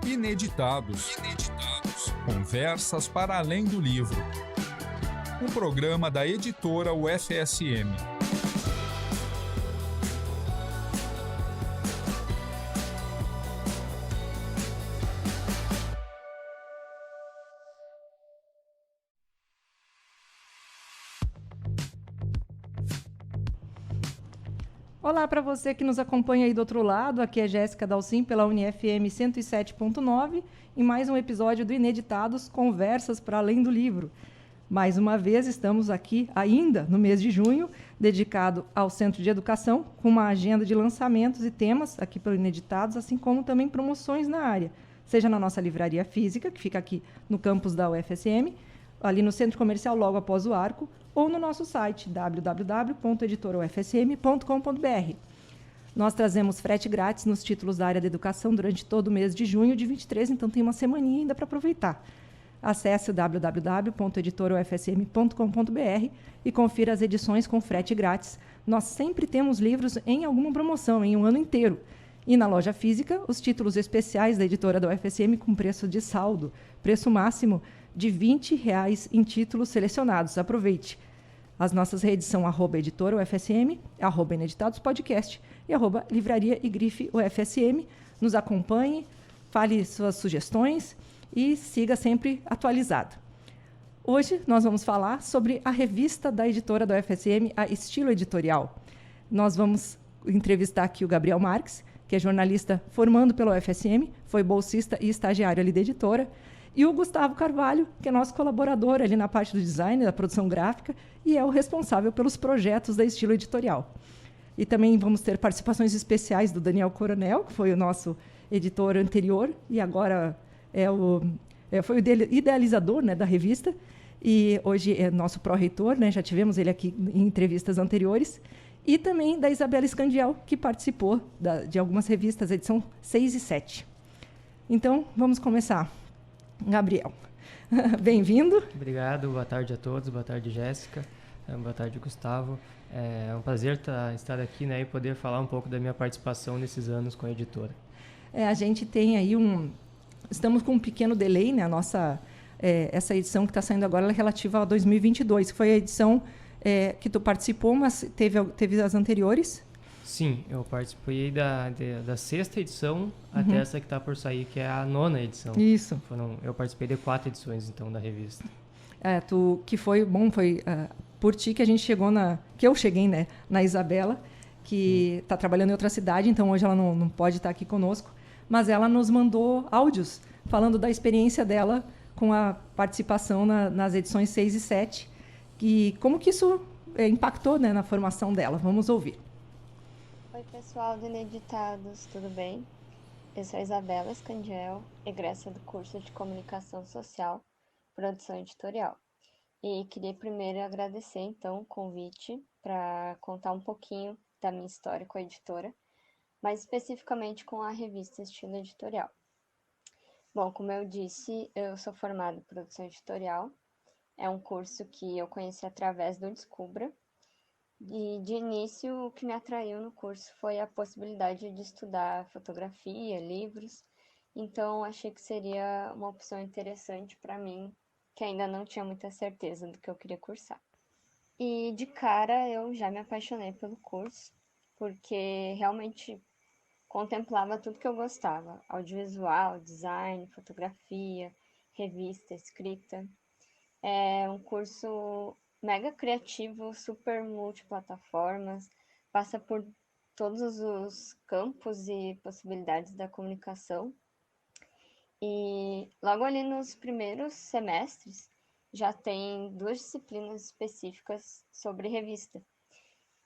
Ineditados. Conversas para além do livro. Um programa da editora UFSM. Olá para você que nos acompanha aí do outro lado, aqui é Jéssica Dalcin pela UniFM 107.9 e mais um episódio do Ineditados, Conversas para Além do Livro. Mais uma vez estamos aqui ainda no mês de junho, dedicado ao Centro de Educação, com uma agenda de lançamentos e temas aqui pelo Ineditados, assim como também promoções na área, seja na nossa livraria física, que fica aqui no campus da UFSM, ali no Centro Comercial logo após o Arco, ou no nosso site www.editoraufsm.com.br. Nós trazemos frete grátis nos títulos da área da educação durante todo o mês de junho de 23, então tem uma semaninha ainda para aproveitar. Acesse o www.editoraufsm.com.br e confira as edições com frete grátis. Nós sempre temos livros em alguma promoção, em um ano inteiro. E na loja física, os títulos especiais da editora da UFSM com preço de saldo, preço máximo de R$ 20 em títulos selecionados. Aproveite. As nossas redes são @editora UFSM, @ineditadospodcast e @livraria e grife UFSM. Nos acompanhe, fale suas sugestões e siga sempre atualizado. Hoje nós vamos falar sobre a revista da editora da UFSM, a Estilo Editorial. Nós vamos entrevistar aqui o Gabriel Marques, que é jornalista formando pela UFSM, foi bolsista e estagiário ali da editora, e o Gustavo Carvalho, que é nosso colaborador ali na parte do design, da produção gráfica, e é o responsável pelos projetos da Estilo Editorial. E também vamos ter participações especiais do Daniel Coronel, que foi o nosso editor anterior, e agora foi o idealizador, né, da revista, e hoje é nosso pró-reitor, né, já tivemos ele aqui em entrevistas anteriores, e também da Isabela Scandiel, que participou de algumas revistas, edição 6 e 7. Então, vamos começar. Gabriel, bem-vindo. Obrigado, boa tarde a todos, boa tarde, Jéssica, boa tarde, Gustavo. É um prazer estar aqui, né, e poder falar um pouco da minha participação nesses anos com a editora. A gente tem aí estamos com um pequeno delay, né, essa edição que está saindo agora é relativa a 2022, que foi a edição que tu participou, mas teve as anteriores? Sim, eu participei da 6ª edição até essa que está por sair, que é a 9ª edição. Isso. Eu participei de 4 edições, então, da revista. Foi por ti que a gente chegou que eu cheguei, né, na Isabela, que está trabalhando em outra cidade, então hoje ela não pode estar aqui conosco, mas ela nos mandou áudios falando da experiência dela com a participação nas edições 6 e 7, e como que isso impactou, né, na formação dela. Vamos ouvir. Oi, pessoal do Ineditados, tudo bem? Eu sou a Isabela Scandiel, egressa do curso de Comunicação Social, Produção Editorial. E queria primeiro agradecer, então, o convite para contar um pouquinho da minha história com a editora, mais especificamente com a revista Estilo Editorial. Bom, como eu disse, eu sou formada em Produção Editorial. É um curso que eu conheci através do Descubra. E, de início, o que me atraiu no curso foi a possibilidade de estudar fotografia, livros. Então, achei que seria uma opção interessante para mim, que ainda não tinha muita certeza do que eu queria cursar. E, de cara, eu já me apaixonei pelo curso, porque realmente contemplava tudo que eu gostava: audiovisual, design, fotografia, revista, escrita. É um curso mega criativo, super multiplataformas, passa por todos os campos e possibilidades da comunicação. E logo ali nos primeiros semestres já tem 2 disciplinas específicas sobre revista.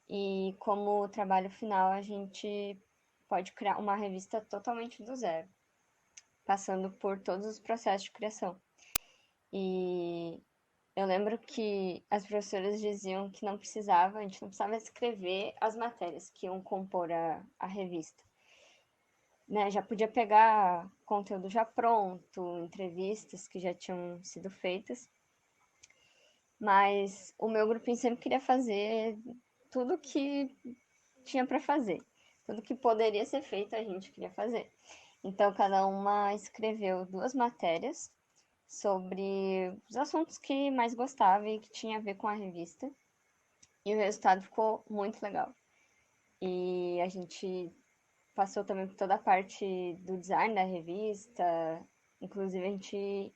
E como trabalho final, a gente pode criar uma revista totalmente do zero, passando por todos os processos de criação. E eu lembro que as professoras diziam que a gente não precisava escrever as matérias que iam compor a revista. Né? Já podia pegar conteúdo já pronto, entrevistas que já tinham sido feitas. Mas o meu grupinho sempre queria fazer tudo que tinha para fazer. Tudo que poderia ser feito a gente queria fazer. Então, cada uma escreveu 2 matérias sobre os assuntos que mais gostava e que tinha a ver com a revista. E o resultado ficou muito legal. E a gente passou também por toda a parte do design da revista. Inclusive, a gente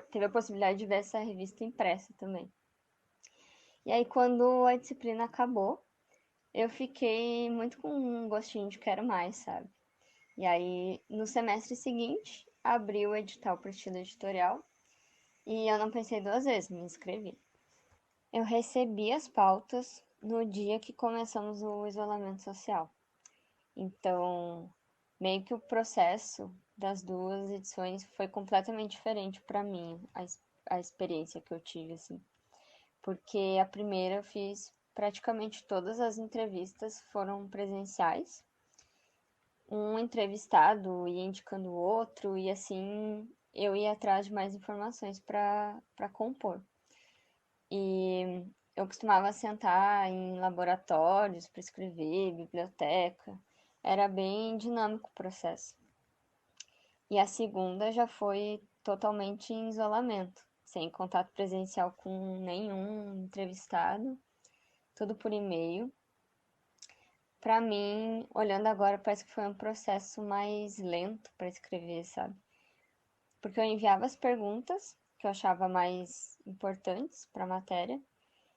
teve a possibilidade de ver essa revista impressa também. E aí, quando a disciplina acabou, eu fiquei muito com um gostinho de quero mais, sabe? E aí, no semestre seguinte, abri o edital para estilo editorial e eu não pensei 2 vezes, me inscrevi. Eu recebi as pautas no dia que começamos o isolamento social. Então, meio que o processo das 2 edições foi completamente diferente para mim, a experiência que eu tive, assim. Porque a primeira eu fiz praticamente todas as entrevistas foram presenciais. Um entrevistado ia indicando o outro e assim eu ia atrás de mais informações para compor. E eu costumava sentar em laboratórios para escrever, biblioteca. Era bem dinâmico o processo. E a segunda já foi totalmente em isolamento, sem contato presencial com nenhum entrevistado, tudo por e-mail. Para mim, olhando agora, parece que foi um processo mais lento para escrever, sabe? Porque eu enviava as perguntas que eu achava mais importantes para a matéria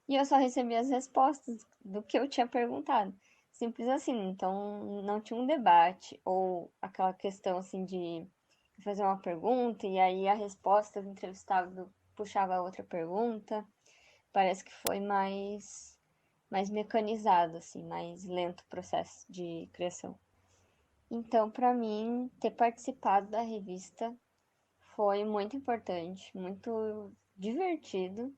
e eu só recebia as respostas do que eu tinha perguntado. Simples assim, então não tinha um debate ou aquela questão assim de fazer uma pergunta e aí a resposta do entrevistado puxava a outra pergunta. Parece que foi mais mecanizado, assim, mais lento o processo de criação. Então, para mim, ter participado da revista foi muito importante, muito divertido.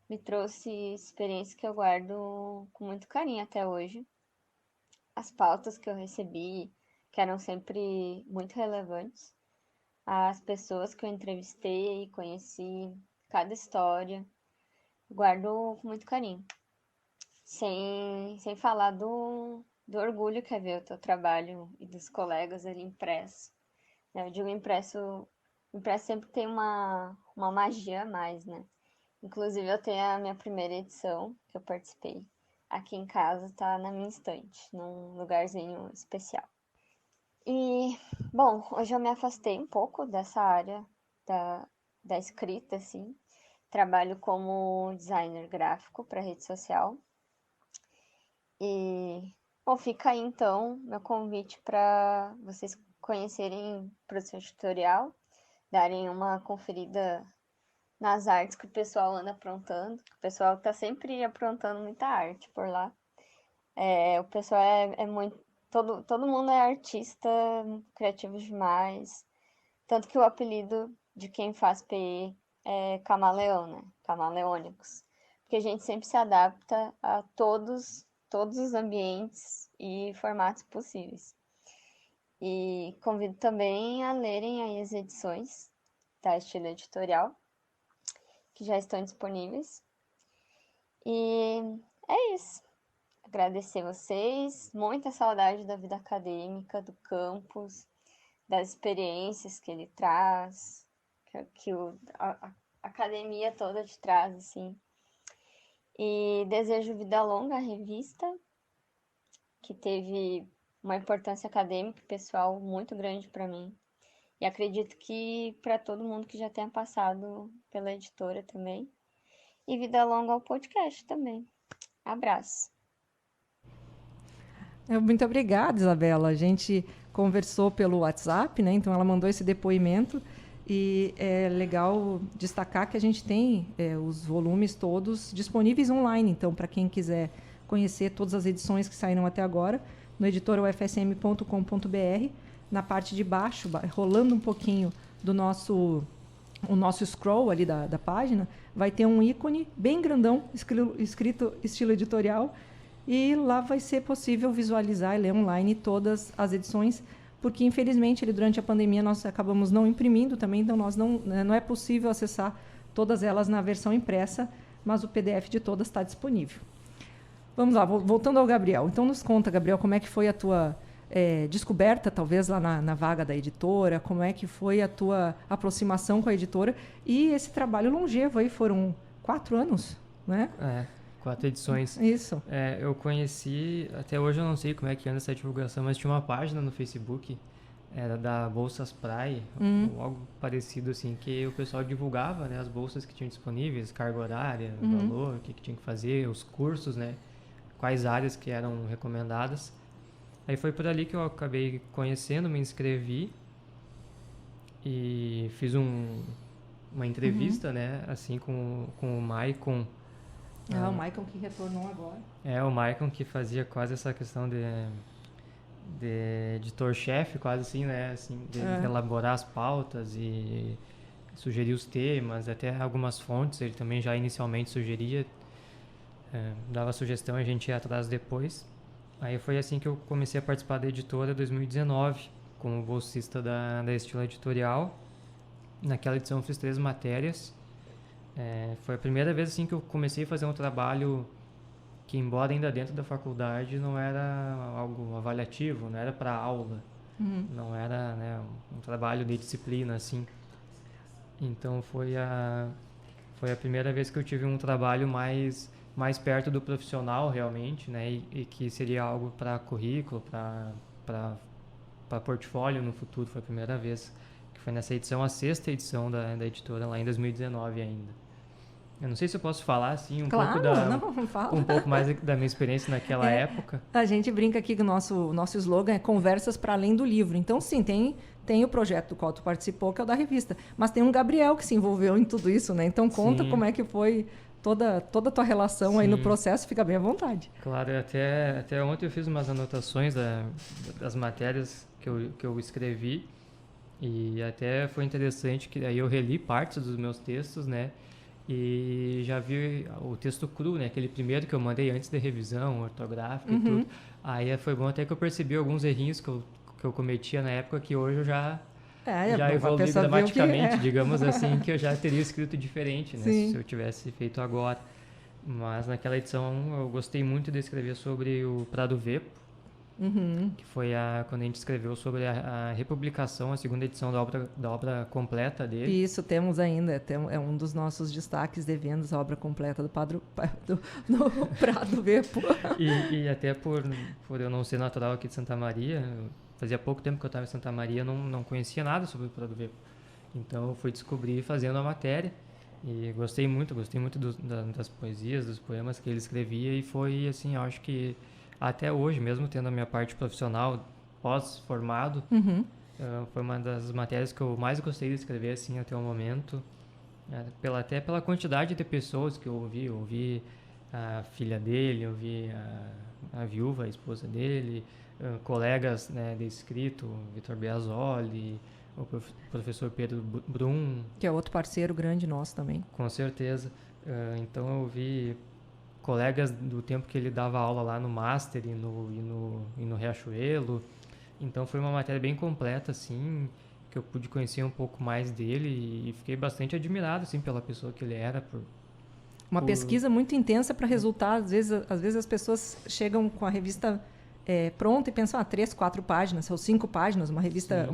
Me trouxe experiência que eu guardo com muito carinho até hoje. As pautas que eu recebi, que eram sempre muito relevantes. As pessoas que eu entrevistei e conheci, cada história, guardo com muito carinho. Sem falar do orgulho que é ver o teu trabalho e dos colegas ali impresso. Eu digo impresso sempre tem uma magia a mais, né? Inclusive eu tenho a minha primeira edição, que eu participei. Aqui em casa tá na minha estante, num lugarzinho especial. E, bom, hoje eu me afastei um pouco dessa área da escrita, assim. Trabalho como designer gráfico para rede social. E, bom, fica aí então meu convite para vocês conhecerem produção editorial, darem uma conferida nas artes que o pessoal anda aprontando. O pessoal tá sempre aprontando muita arte por lá. O pessoal é muito... Todo mundo é artista, criativo demais. Tanto que o apelido de quem faz PE é camaleão, né? Camaleônicos. Porque a gente sempre se adapta a todos os ambientes e formatos possíveis. E convido também a lerem aí as edições da Estilo Editorial, que já estão disponíveis. E é isso. Agradecer vocês, muita saudade da vida acadêmica, do campus, das experiências que ele traz, que a academia toda te traz, assim. E desejo vida longa à revista, que teve uma importância acadêmica e pessoal muito grande para mim. E acredito que para todo mundo que já tenha passado pela editora também. E vida longa ao podcast também. Abraço. Muito obrigada, Isabela. A gente conversou pelo WhatsApp, né? Então ela mandou esse depoimento. E é legal destacar que a gente tem os volumes todos disponíveis online. Então, para quem quiser conhecer todas as edições que saíram até agora, no editorufsm.com.br, na parte de baixo, rolando um pouquinho do o nosso scroll ali da página, vai ter um ícone bem grandão, escrito estilo editorial, e lá vai ser possível visualizar e ler online todas as edições, porque infelizmente durante a pandemia nós acabamos não imprimindo também, então não é possível acessar todas elas na versão impressa, mas o PDF de todas está disponível. Vamos lá, voltando ao Gabriel. Então nos conta, Gabriel, como é que foi a tua descoberta, talvez, lá na vaga da editora? Como é que foi a tua aproximação com a editora? E esse trabalho longevo aí, foram 4 anos, né? 4 edições. Isso. Eu conheci, até hoje eu não sei como é que anda essa divulgação, mas tinha uma página no Facebook, era da Bolsas Praia, ou algo parecido assim, que o pessoal divulgava, né, as bolsas que tinham disponíveis, carga horária, valor, o que tinha que fazer, os cursos, né, quais áreas que eram recomendadas. Aí foi por ali que eu acabei conhecendo, me inscrevi e fiz uma entrevista, né, assim, com o Maicon. O Maicon que retornou agora. O Maicon que fazia quase essa questão de editor-chefe, quase assim, né, assim, de elaborar as pautas e sugerir os temas, até algumas fontes, ele também já inicialmente sugeria, dava sugestão, a gente ia atrás depois. Aí foi assim que eu comecei a participar da editora em 2019, como bolsista da Estilo Editorial. Naquela edição eu fiz 3 matérias. Foi a primeira vez assim que eu comecei a fazer um trabalho que, embora ainda dentro da faculdade, não era algo avaliativo, não era para aula, não era, né, um trabalho de disciplina assim. Então foi a primeira vez que eu tive um trabalho mais perto do profissional realmente, né, e que seria algo para currículo, para portfólio no futuro. Foi a primeira vez que foi nessa edição, a 6ª edição da editora, lá em 2019 ainda. Eu não sei se eu posso falar assim um pouco mais da minha experiência naquela época. A gente brinca aqui que o nosso slogan é conversas para além do livro. Então, sim, tem o projeto do qual tu participou, que é o da revista. Mas tem um Gabriel que se envolveu em tudo isso, né? Então, conta como é que foi toda a tua relação aí no processo, fica bem à vontade. Claro, até ontem eu fiz umas anotações das matérias que eu escrevi, e até foi interessante que aí eu reli partes dos meus textos, né? E já vi o texto cru, né? Aquele primeiro que eu mandei antes da revisão ortográfica e tudo. Aí foi bom até que eu percebi alguns errinhos que eu cometia na época, que hoje eu já evolui dramaticamente, digamos assim, que eu já teria escrito diferente, né? Se eu tivesse feito agora. Mas naquela edição eu gostei muito de escrever sobre o Prado Vepo, que foi quando a gente escreveu sobre a republicação, a 2ª edição da obra completa dele. Isso, temos ainda, é um dos nossos destaques de vendas, a obra completa do Prado Vepo. E até por eu não ser natural aqui de Santa Maria, fazia pouco tempo que eu estava em Santa Maria, não conhecia nada sobre o Prado Vepo. Então eu fui descobrir fazendo a matéria, e gostei muito das poesias, dos poemas que ele escrevia, e foi assim, eu acho que até hoje, mesmo tendo a minha parte profissional pós-formado, foi uma das matérias que eu mais gostei de escrever assim, até o momento, até pela quantidade de pessoas que eu ouvi a filha dele, ouvi a viúva, a esposa dele, colegas, né, de escrito, Vitor Biasoli, o professor Pedro Brum, que é outro parceiro grande nosso também. Com certeza. Então eu ouvi colegas do tempo que ele dava aula lá no Master e no Riachuelo. Então foi uma matéria bem completa, assim, que eu pude conhecer um pouco mais dele, e fiquei bastante admirado, assim, pela pessoa que ele era. Uma pesquisa muito intensa para resultar. Às vezes as pessoas chegam com a revista pronta e pensam, 3, 4 páginas, ou 5 páginas, uma revista,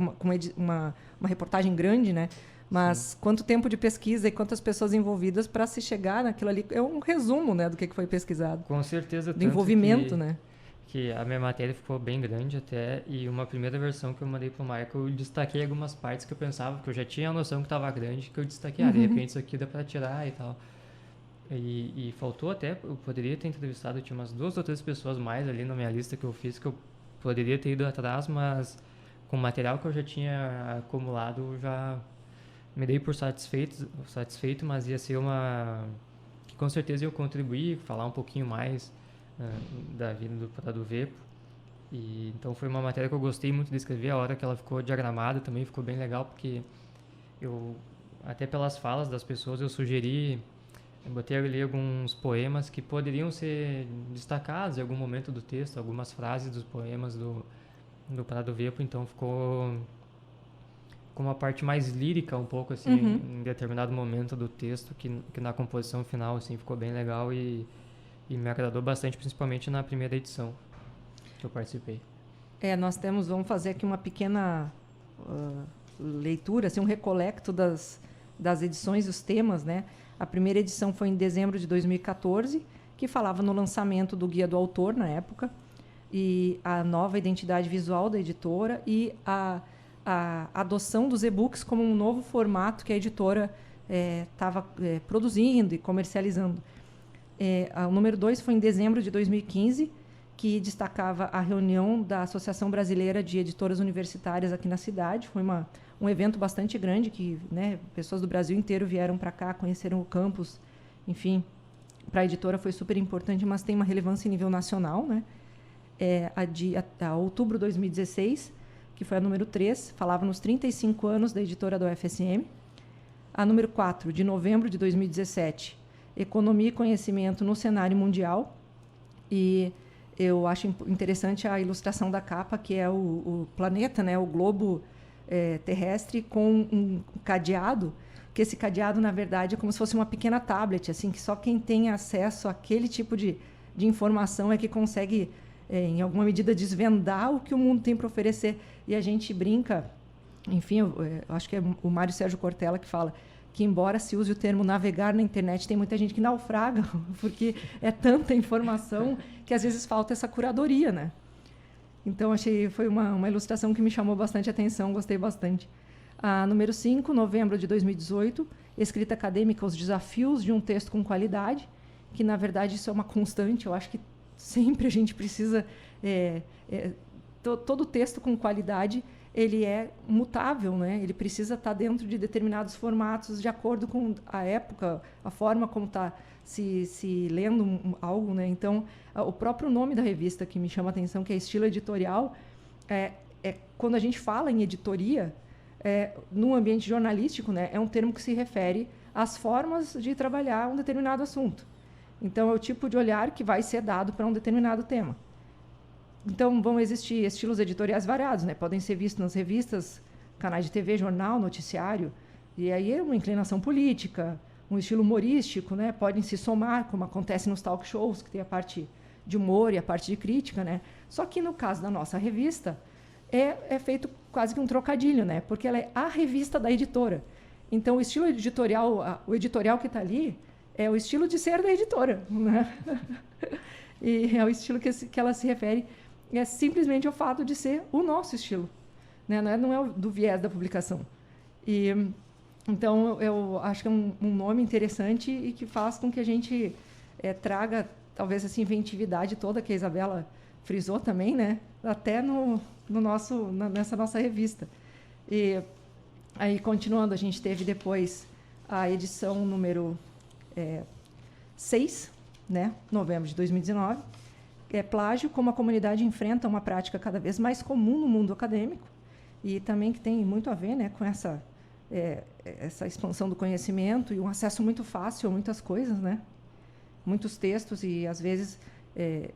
uma reportagem grande, né? Mas quanto tempo de pesquisa e quantas pessoas envolvidas para se chegar naquilo ali. É um resumo, né, do que foi pesquisado. Com certeza. Do envolvimento, né? Que a minha matéria ficou bem grande até, e uma primeira versão que eu mandei pro Michael, eu destaquei algumas partes que eu pensava, que eu já tinha a noção que estava grande, que eu destaquei, de repente isso aqui dá para tirar e tal. E faltou até, eu poderia ter entrevistado, tinha umas 2 ou 3 pessoas mais ali na minha lista que eu fiz, que eu poderia ter ido atrás, mas com o material que eu já tinha acumulado, eu já me dei por satisfeito, mas ia ser que com certeza eu contribuir, falar um pouquinho mais da vida do Prado Vepo. E então foi uma matéria que eu gostei muito de escrever. A hora que ela ficou diagramada também ficou bem legal, porque eu, até pelas falas das pessoas, eu botei ali alguns poemas que poderiam ser destacados em algum momento do texto, algumas frases dos poemas do Prado Vepo. Então ficou com uma parte mais lírica um pouco, assim, em determinado momento do texto, que na composição final, assim, ficou bem legal, e me agradou bastante, principalmente na primeira edição que eu participei. Nós vamos fazer aqui uma pequena leitura, assim, um recolecto das edições e os temas, né? A primeira edição foi em dezembro de 2014, que falava no lançamento do Guia do Autor, na época, e a nova identidade visual da editora e a adoção dos e-books como um novo formato que a editora estava produzindo e comercializando. O número 2 foi em dezembro de 2015, que destacava a reunião da Associação Brasileira de Editoras Universitárias aqui na cidade. Foi um evento bastante grande, que, né, pessoas do Brasil inteiro vieram para cá, conheceram o campus. Enfim, para a editora foi super importante, mas tem uma relevância em nível nacional, né? A outubro de 2016, que foi a número 3, falava nos 35 anos da editora da UFSM. A número 4, de novembro de 2017, Economia e Conhecimento no Cenário Mundial. E eu acho interessante a ilustração da capa, que é o planeta, né, o globo terrestre com um cadeado, que esse cadeado, na verdade, é como se fosse uma pequena tablet, assim, que só quem tem acesso àquele tipo de informação é que consegue, em alguma medida, desvendar o que o mundo tem para oferecer. E a gente brinca, enfim, eu acho que é o Mário Sérgio Cortella que fala que, embora se use o termo navegar na internet, tem muita gente que naufraga, porque é tanta informação que às vezes falta essa curadoria, né? Então, foi uma ilustração que me chamou bastante atenção, gostei bastante. A número 5, novembro de 2018, Escrita Acadêmica, os desafios de um texto com qualidade, que, na verdade, isso é uma constante. Eu acho que sempre a gente precisa... todo texto com qualidade, ele é mutável, né? Ele precisa estar dentro de determinados formatos, de acordo com a época, a forma como está se lendo algo, né? Então, o próprio nome da revista que me chama a atenção, que é Estilo Editorial, quando a gente fala em editoria, no ambiente jornalístico, né, é um termo que se refere às formas de trabalhar um determinado assunto. Então, é o tipo de olhar que vai ser dado para um determinado tema. Então, vão existir estilos editoriais variados, né? Podem ser vistos nas revistas, canais de TV, jornal, noticiário. E aí é uma inclinação política, um estilo humorístico, né? Podem se somar, como acontece nos talk shows, que tem a parte de humor e a parte de crítica, né? Só que, no caso da nossa revista, é feito quase que um trocadilho, né? Porque ela é a revista da editora. Então, o estilo editorial, o editorial que está ali, é o estilo de ser da editora, né? E é o estilo que ela se refere, é simplesmente o fato de ser o nosso estilo, né? Não é do viés da publicação. Então, eu acho que é um nome interessante e que faz com que a gente traga, talvez, essa inventividade toda que a Isabela frisou também, né? Até nessa nossa revista. E aí, continuando, a gente teve depois a edição número 6, né? Novembro de 2019, Plágio, como a comunidade enfrenta uma prática cada vez mais comum no mundo acadêmico, e também que tem muito a ver, né, com essa expansão do conhecimento e um acesso muito fácil a muitas coisas, né? Muitos textos, e às vezes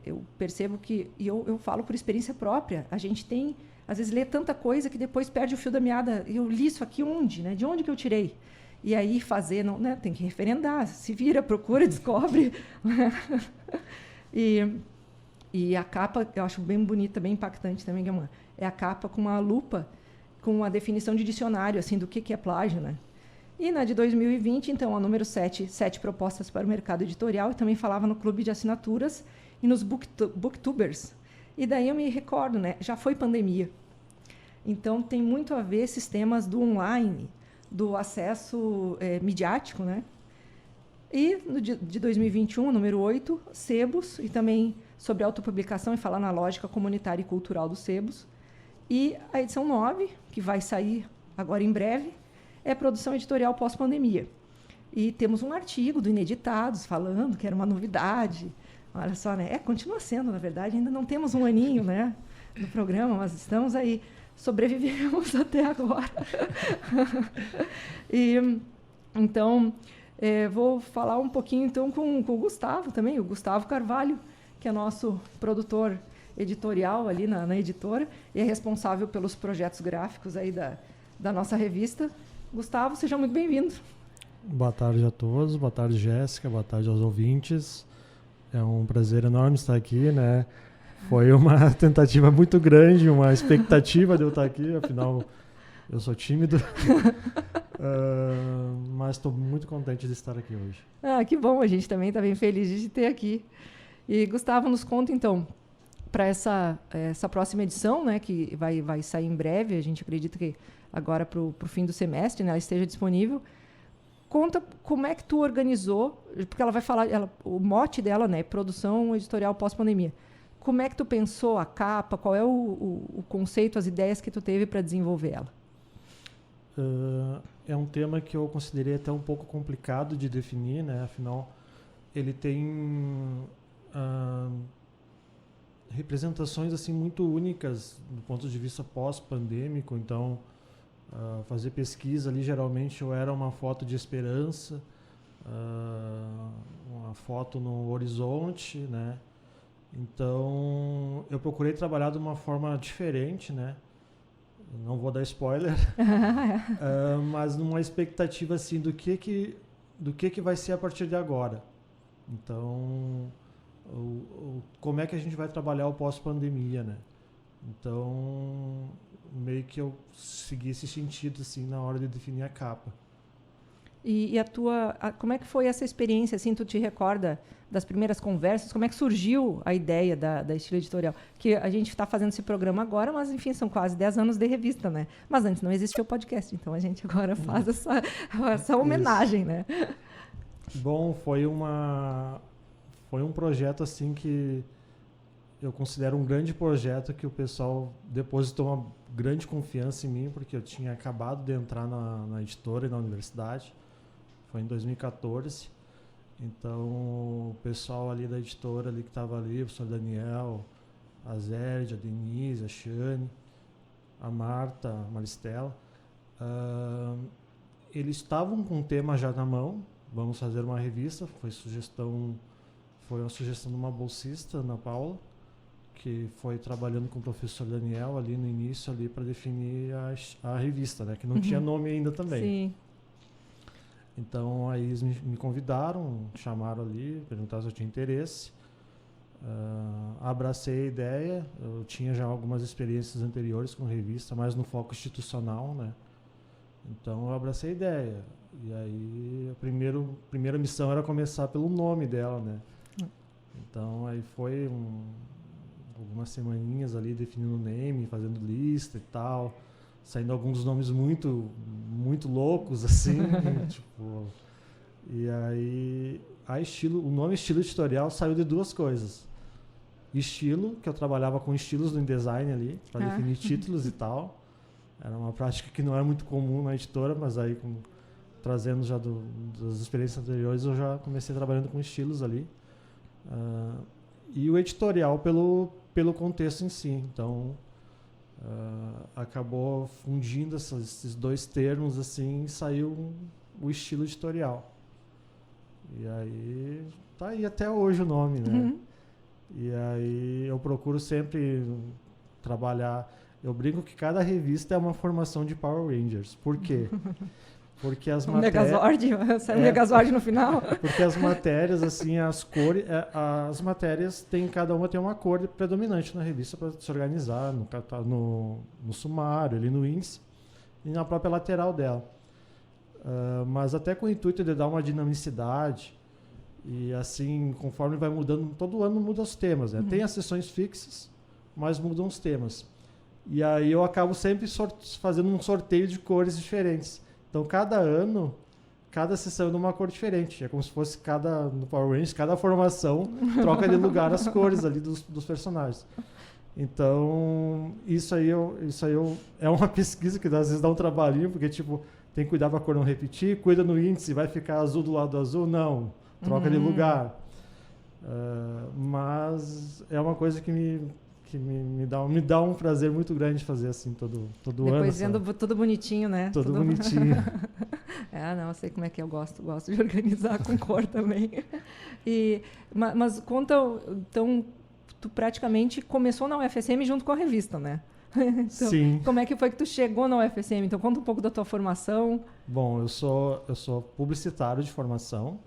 eu percebo que, e eu falo por experiência própria, a gente tem, às vezes, lê tanta coisa que depois perde o fio da meada. Eu li isso aqui onde, né? De onde que eu tirei? E aí fazer, não, né? Tem que referendar, se vira, procura, descobre. E a capa, eu acho bem bonita, bem impactante também, é a capa com uma lupa, com a definição de dicionário, assim, do que é plágio, né? E na de 2020, então, a número 7, 7 propostas para o mercado editorial, e também falava no clube de assinaturas e nos booktubers. E daí eu me recordo, né? Já foi pandemia. Então, tem muito a ver esses temas do online, do acesso midiático, né? E no de 2021, número 8, sebos, e também sobre autopublicação e falar na lógica comunitária e cultural dos sebos. E a edição 9, que vai sair agora em breve, é produção editorial pós-pandemia. E temos um artigo do Ineditados falando que era uma novidade. Olha só, né? Continua sendo, na verdade, ainda não temos um aninho, né, no programa, mas estamos aí, sobrevivemos até agora. E, então, vou falar um pouquinho então com o Gustavo também, o Gustavo Carvalho, que é nosso produtor editorial ali na editora e é responsável pelos projetos gráficos aí da nossa revista. Gustavo, seja muito bem-vindo. Boa tarde a todos, boa tarde, Jéssica, boa tarde aos ouvintes. É um prazer enorme estar aqui, né, Foi uma tentativa muito grande, uma expectativa de eu estar aqui, afinal eu sou tímido. Mas estou muito contente de estar aqui hoje. Que bom, a gente também está bem feliz de te ter aqui. E Gustavo, nos conta então, para essa próxima edição, né, que vai sair em breve, a gente acredita que agora para o fim do semestre, né, ela esteja disponível. Conta como é que tu organizou, porque ela vai falar, o mote dela, né, produção editorial pós-pandemia. Como é que tu pensou a capa? Qual é o conceito, as ideias que tu teve para desenvolver ela? É um tema que eu considerei até um pouco complicado de definir, né? Afinal, ele tem representações assim muito únicas do ponto de vista pós-pandêmico. Então, fazer pesquisa ali geralmente ou era uma foto de esperança, uma foto no horizonte, né? Então, eu procurei trabalhar de uma forma diferente, né? Não vou dar spoiler, mas numa expectativa assim do que vai ser a partir de agora. Então, como é que a gente vai trabalhar o pós-pandemia, né? Então, meio que eu segui esse sentido assim na hora de definir a capa. E como é que foi essa experiência, assim, tu te recorda das primeiras conversas? Como é que surgiu a ideia da Estilo Editorial? Que a gente está fazendo esse programa agora, mas, enfim, são quase 10 anos de revista, né? Mas antes não existia o podcast, então a gente agora faz essa homenagem, né? Bom, foi um projeto, assim, que eu considero um grande projeto que o pessoal depositou uma grande confiança em mim, porque eu tinha acabado de entrar na editora e na universidade. Foi em 2014. Então, o pessoal ali da editora ali que estava ali, o professor Daniel, a Zérdia, a Denise, a Shane, a Marta, a Maristela, eles estavam com o tema já na mão. Vamos fazer uma revista. Foi uma sugestão de uma bolsista, Ana Paula, que foi trabalhando com o professor Daniel ali no início ali para definir a revista, né? Que não tinha nome ainda também. Sim. Então, aí eles me convidaram, chamaram ali, perguntaram se eu tinha interesse. Abracei a ideia. Eu tinha já algumas experiências anteriores com revista, mais no foco institucional, né? Então, eu abracei a ideia. E aí, a primeira missão era começar pelo nome dela, né? Então, aí foi algumas semaninhas ali definindo o name, fazendo lista e tal. Saindo alguns nomes muito, muito loucos, assim. Tipo, e aí, o nome Estilo Editorial saiu de duas coisas. Estilo, que eu trabalhava com estilos no InDesign ali, para definir títulos e tal. Era uma prática que não é muito comum na editora, mas aí, trazendo já das experiências anteriores, eu já comecei trabalhando com estilos ali. E o editorial pelo contexto em si. Então, acabou fundindo esses dois termos assim, e saiu o estilo editorial. E aí tá aí até hoje o nome, né? E aí eu procuro sempre trabalhar. Eu brinco que cada revista é uma formação de Power Rangers. Por quê? Porque as matérias... Megazord? Sai um Megazord no final? Porque as matérias, assim, as cores... as matérias, cada uma tem uma cor predominante na revista para se organizar no sumário, ali no índice e na própria lateral dela. Mas até com o intuito de dar uma dinamicidade e, assim, conforme vai mudando, todo ano muda os temas, né? Tem as sessões fixas, mas mudam os temas. E aí eu acabo sempre fazendo um sorteio de cores diferentes. Então, cada ano, cada sessão é de uma cor diferente. É como se fosse no Power Rangers, cada formação troca de lugar as cores ali dos personagens. Então, isso aí é uma pesquisa que às vezes dá um trabalhinho, porque tipo, tem que cuidar para a cor não repetir, cuida no índice, vai ficar azul do lado do azul? Não, troca de lugar. Mas é uma coisa que me dá um prazer muito grande fazer assim todo ano. Depois vendo tudo bonitinho, né? Tudo bonitinho. Não, eu sei como é que eu gosto de organizar com cor também. Mas conta, então, tu praticamente começou na UFSM junto com a revista, né? Então, sim. Como é que foi que tu chegou na UFSM? Então, conta um pouco da tua formação. Bom, eu sou publicitário de formação.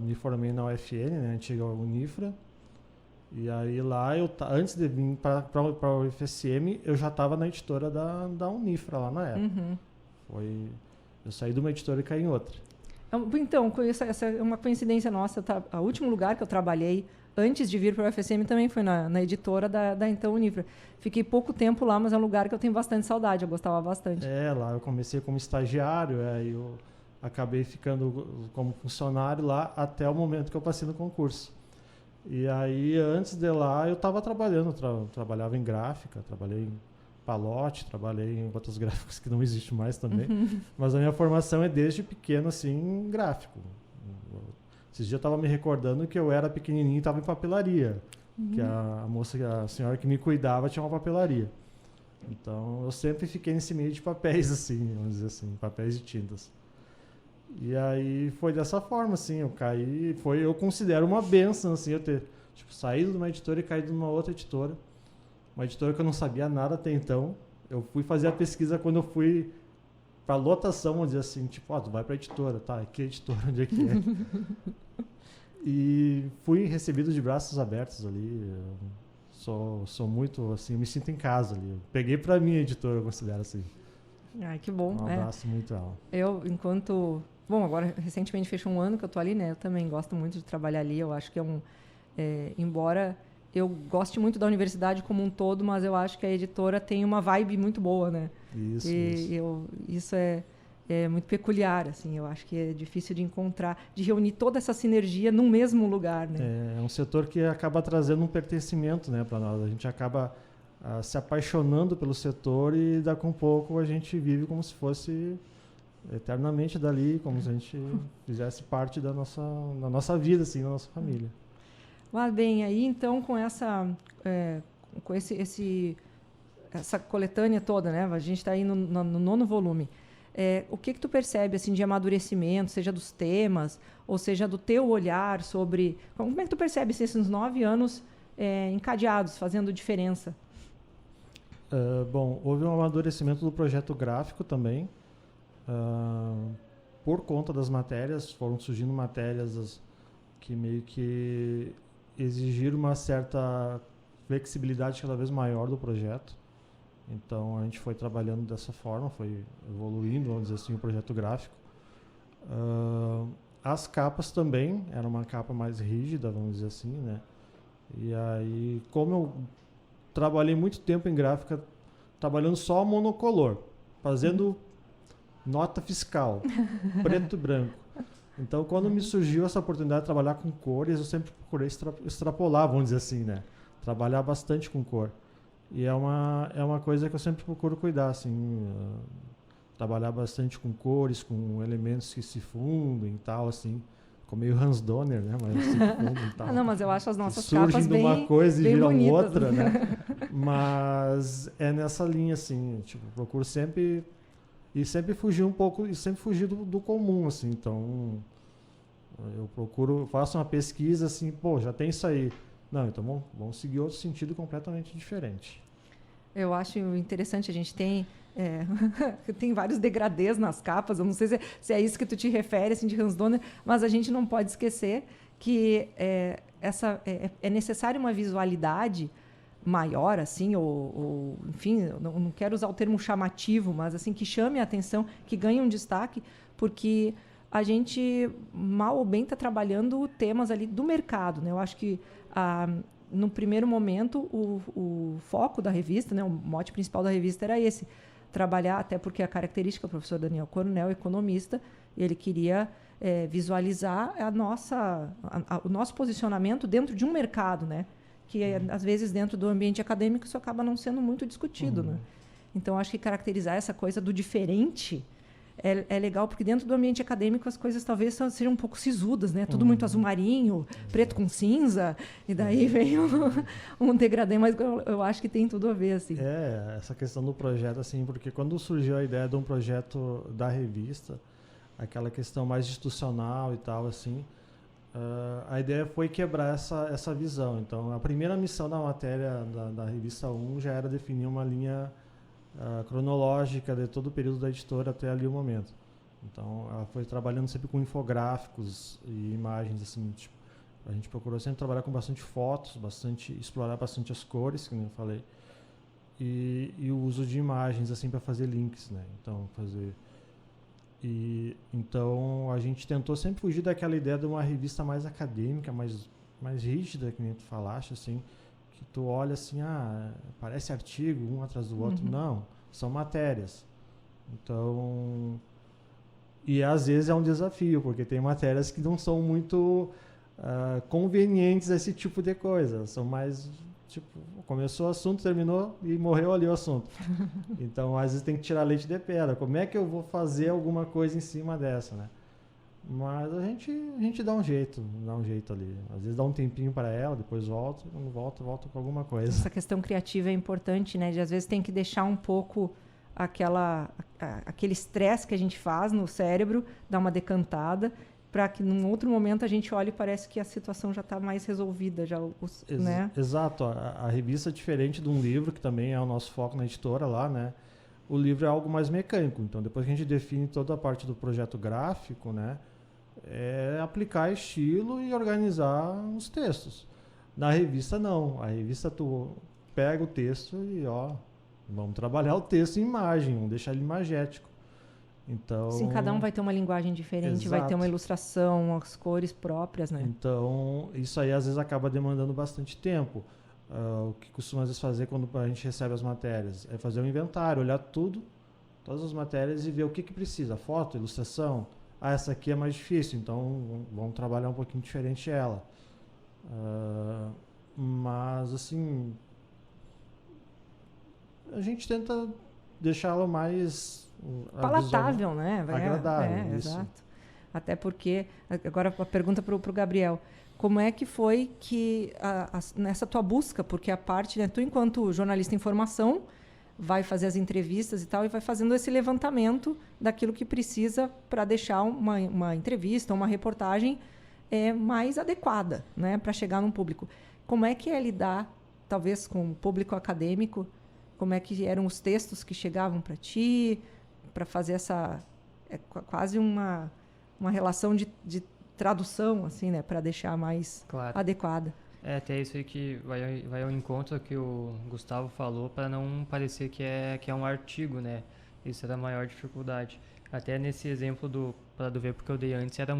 Me formei na UFN, né, antiga Unifra. E aí lá, antes de vir para o UFSM, eu já estava na editora da Unifra lá na época. Eu saí de uma editora e caí em outra. Então, essa é uma coincidência nossa. O último lugar que eu trabalhei antes de vir para o UFSM também foi na editora da então Unifra. Fiquei pouco tempo lá, mas é um lugar que eu tenho bastante saudade, eu gostava bastante. Lá eu comecei como estagiário, aí eu acabei ficando como funcionário lá até o momento que eu passei no concurso. E aí, antes de lá, eu estava trabalhando, trabalhava em gráfica, trabalhei em Palote, trabalhei em outros gráficos que não existem mais também. Mas a minha formação é desde pequeno, assim, gráfico. Esses dias eu estava me recordando que eu era pequenininho e estava em papelaria. Que a senhora que me cuidava tinha uma papelaria. Então, eu sempre fiquei nesse meio de papéis, assim, vamos dizer assim, papéis e tintas. E aí foi dessa forma, assim, eu caí, eu considero uma bênção, assim, eu ter saído de uma editora e caído numa outra editora. Uma editora que eu não sabia nada até então. Eu fui fazer a pesquisa quando eu fui para lotação, vamos dizer assim, tu vai para a editora, tá? Que editora, onde é que é? E fui recebido de braços abertos ali. Sou muito, assim, eu me sinto em casa ali. Eu peguei para minha editora, eu considero assim. Ai, que bom. Um abraço muito ela. Eu, Bom, agora recentemente fechou um ano que eu tô ali, né? Eu também gosto muito de trabalhar ali. Eu acho que embora eu goste muito da universidade como um todo, mas eu acho que a editora tem uma vibe muito boa, né? Isso é muito peculiar, assim. Eu acho que é difícil de encontrar, de reunir toda essa sinergia num mesmo lugar, né? É um setor que acaba trazendo um pertencimento, né, para nós. A gente acaba se apaixonando pelo setor e daqui a um pouco a gente vive como se fosse eternamente dali, como se a gente fizesse parte da nossa vida, assim, da nossa família. Mas bem, aí então com essa coletânea toda, né? A gente está aí no 9º volume. O que tu percebe assim de amadurecimento, seja dos temas, ou seja do teu olhar sobre... Como é que tu percebe esses 9 anos encadeados, fazendo diferença? Bom, houve um amadurecimento do projeto gráfico também. Por conta das matérias, foram surgindo matérias que meio que exigiram uma certa flexibilidade cada vez maior do projeto. Então a gente foi trabalhando dessa forma, foi evoluindo, vamos dizer assim, o projeto gráfico. As capas também, era uma capa mais rígida, vamos dizer assim, né? E aí, como eu trabalhei muito tempo em gráfica, trabalhando só monocolor, fazendo nota fiscal, preto e branco. Então, quando me surgiu essa oportunidade de trabalhar com cores, eu sempre procurei extrapolar, vamos dizer assim, né? Trabalhar bastante com cor. E é uma coisa que eu sempre procuro cuidar, assim, trabalhar bastante com cores, com elementos que se fundem e tal, assim. Ficou meio Hans Donner, né? Mas se fundem e tal. Não, mas eu acho as nossas capas bem surgem de uma coisa e viram bonitas, outra, né? Mas é nessa linha, assim, procuro sempre fugir um pouco, e sempre fugir do comum, assim. Então, eu faço uma pesquisa, assim, já tem isso aí. Não, então vamos seguir outro sentido completamente diferente. Eu acho interessante, a gente tem vários degradês nas capas, eu não sei se é isso que tu te refere, assim, de Hans Donner, mas a gente não pode esquecer que é necessária uma visualidade maior, assim, ou enfim, eu não quero usar o termo chamativo, mas assim, que chame a atenção, que ganhe um destaque, porque a gente, mal ou bem, está trabalhando temas ali do mercado, né? Eu acho que, no primeiro momento, o foco da revista, né, o mote principal da revista era esse, trabalhar, até porque a característica, o professor Daniel Coronel, economista, ele queria visualizar o nosso posicionamento dentro de um mercado, né? Que às vezes dentro do ambiente acadêmico isso acaba não sendo muito discutido, né? Então acho que caracterizar essa coisa do diferente é legal, porque dentro do ambiente acadêmico as coisas talvez sejam um pouco sisudas, né? Tudo muito azul marinho, preto com cinza, e daí vem um degradê, mas eu acho que tem tudo a ver, assim. Essa questão do projeto, assim, porque quando surgiu a ideia de um projeto da revista, aquela questão mais institucional e tal, assim, a ideia foi quebrar essa visão. Então, a primeira missão da matéria da revista 1 já era definir uma linha cronológica de todo o período da editora até ali o momento. Então, ela foi trabalhando sempre com infográficos e imagens, assim, tipo, A gente procurou sempre trabalhar com bastante fotos, explorar bastante as cores, como eu falei, e o uso de imagens assim para fazer links, né? Então a gente tentou sempre fugir daquela ideia de uma revista mais acadêmica, mais rígida, que nem tu falaste, assim, que tu olha assim, parece artigo um atrás do outro. Não, são matérias. Então, e às vezes é um desafio, porque tem matérias que não são muito convenientes a esse tipo de coisa. São mais, tipo, começou o assunto, terminou e morreu ali o assunto. Então, às vezes tem que tirar leite de pedra. Como é que eu vou fazer alguma coisa em cima dessa, né? Mas a gente dá um jeito ali. Às vezes dá um tempinho para ela, depois volta, quando volta com alguma coisa. Essa questão criativa é importante, né? De às vezes tem que deixar um pouco aquele estresse que a gente faz no cérebro, dar uma decantada, para que num outro momento a gente olhe e parece que a situação já está mais resolvida, né? Exato. A revista é diferente de um livro, que também é o nosso foco na editora lá, né? O livro é algo mais mecânico. Então, depois que a gente define toda a parte do projeto gráfico, né? É aplicar estilo e organizar os textos. Na revista, não. A revista, tu pega o texto e, vamos trabalhar o texto em imagem, vamos deixar ele imagético. Então, sim, cada um vai ter uma linguagem diferente, vai ter uma ilustração, as cores próprias, né? Então, isso aí às vezes acaba demandando bastante tempo. O que costuma às vezes fazer quando a gente recebe as matérias é fazer um inventário, olhar todas as matérias e ver o que precisa. Foto, ilustração. Essa aqui é mais difícil, então vamos trabalhar um pouquinho diferente ela. Mas, assim, a gente tenta deixá-la mais palatável, né? Agradável. Exato. Até porque, agora a pergunta para o Gabriel, como é que foi que, nessa tua busca, porque a parte, né, tu enquanto jornalista em formação, vai fazer as entrevistas e tal, e vai fazendo esse levantamento daquilo que precisa para deixar uma entrevista, uma reportagem mais adequada, né, para chegar num público. Como é que é lidar, talvez, com o público acadêmico? Como é que eram os textos que chegavam para ti, para fazer essa... quase uma relação de tradução, assim, né, para deixar mais adequada. Até isso aí que vai ao encontro que o Gustavo falou, para não parecer que é um artigo, né? Isso era a maior dificuldade. Até nesse exemplo do ver porque eu dei antes, era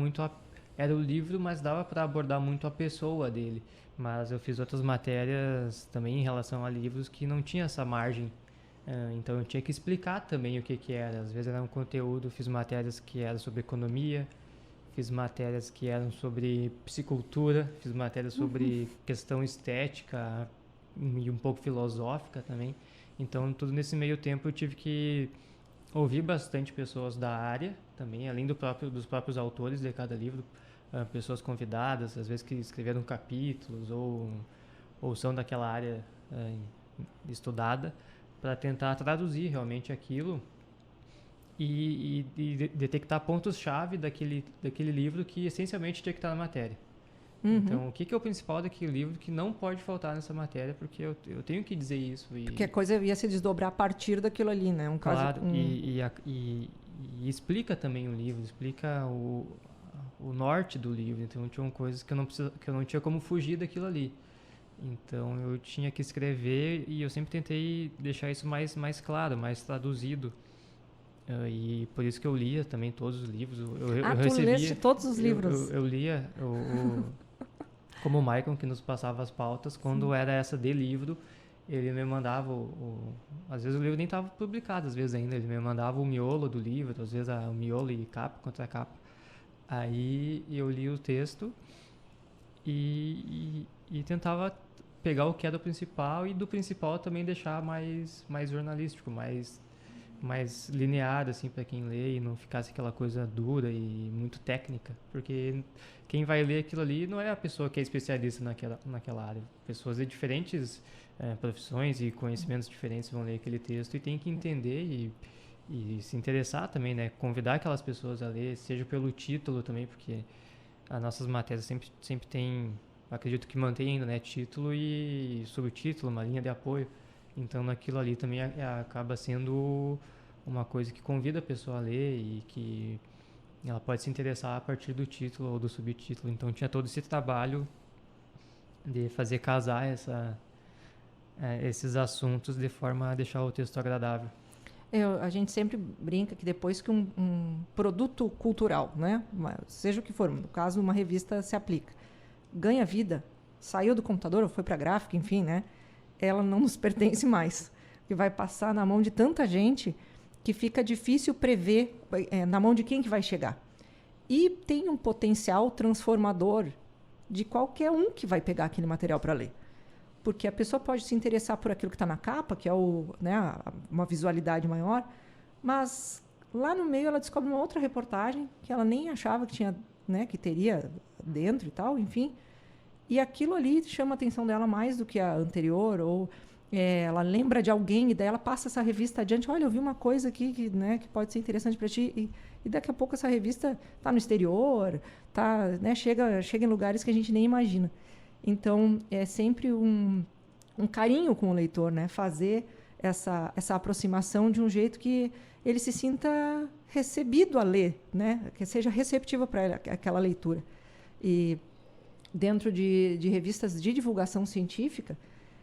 o livro, mas dava para abordar muito a pessoa dele. Mas eu fiz outras matérias também em relação a livros que não tinha essa margem. Então eu tinha que explicar também o que era. Às vezes era um conteúdo, fiz matérias que eram sobre economia, fiz matérias que eram sobre psicultura, fiz matérias sobre questão estética e um pouco filosófica também. Então, tudo nesse meio tempo eu tive que ouvir bastante pessoas da área também, além dos próprios autores de cada livro, pessoas convidadas, às vezes que escreveram capítulos ou são daquela área estudada, para tentar traduzir realmente aquilo e detectar pontos-chave daquele livro que essencialmente tinha que estar na matéria. Então, o que é o principal daquele livro que não pode faltar nessa matéria, porque eu tenho que dizer isso. Porque a coisa ia se desdobrar a partir daquilo ali, né? Claro, e explica também o livro, explica o norte do livro. Então, tinham coisas que eu não tinha como fugir daquilo ali. Então, eu tinha que escrever e eu sempre tentei deixar isso mais claro, mais traduzido. E por isso que eu lia também todos os livros. Tu leste todos os livros? Eu lia como o Maicon, que nos passava as pautas, quando era essa de livro, ele me mandava às vezes o livro nem estava publicado, às vezes ainda, ele me mandava o miolo do livro, às vezes o miolo e capa contra capa. Aí eu li o texto e tentava pegar o que era o principal e do principal também deixar mais jornalístico, mais linear, assim, para quem lê e não ficasse aquela coisa dura e muito técnica, porque quem vai ler aquilo ali não é a pessoa que é especialista naquela área. Pessoas de diferentes profissões e conhecimentos diferentes vão ler aquele texto e tem que entender e se interessar também, né? Convidar aquelas pessoas a ler, seja pelo título também, porque as nossas matérias sempre tem, acredito que mantém ainda, né? Título e subtítulo, uma linha de apoio. Então, naquilo ali também acaba sendo uma coisa que convida a pessoa a ler e que ela pode se interessar a partir do título ou do subtítulo. Então tinha todo esse trabalho de fazer casar esses assuntos de forma a deixar o texto agradável. A gente sempre brinca que depois que um produto cultural, né, seja o que for, no caso uma revista se aplica, ganha vida, saiu do computador ou foi para a gráfica, enfim, né, ela não nos pertence mais, que vai passar na mão de tanta gente que fica difícil prever na mão de quem que vai chegar. E tem um potencial transformador de qualquer um que vai pegar aquele material para ler. Porque a pessoa pode se interessar por aquilo que está na capa, que é uma visualidade maior, mas lá no meio ela descobre uma outra reportagem que ela nem achava que tinha, né, que teria dentro e tal, enfim. E aquilo ali chama a atenção dela mais do que a anterior, ou ela lembra de alguém e daí ela passa essa revista adiante. Olha, eu vi uma coisa aqui que pode ser interessante para ti. E daqui a pouco essa revista está no exterior, né, chega em lugares que a gente nem imagina. Então, é sempre um carinho com o leitor, né? Fazer essa aproximação de um jeito que ele se sinta recebido a ler, né? Que seja receptiva para ele aquela leitura. E dentro de revistas de divulgação científica,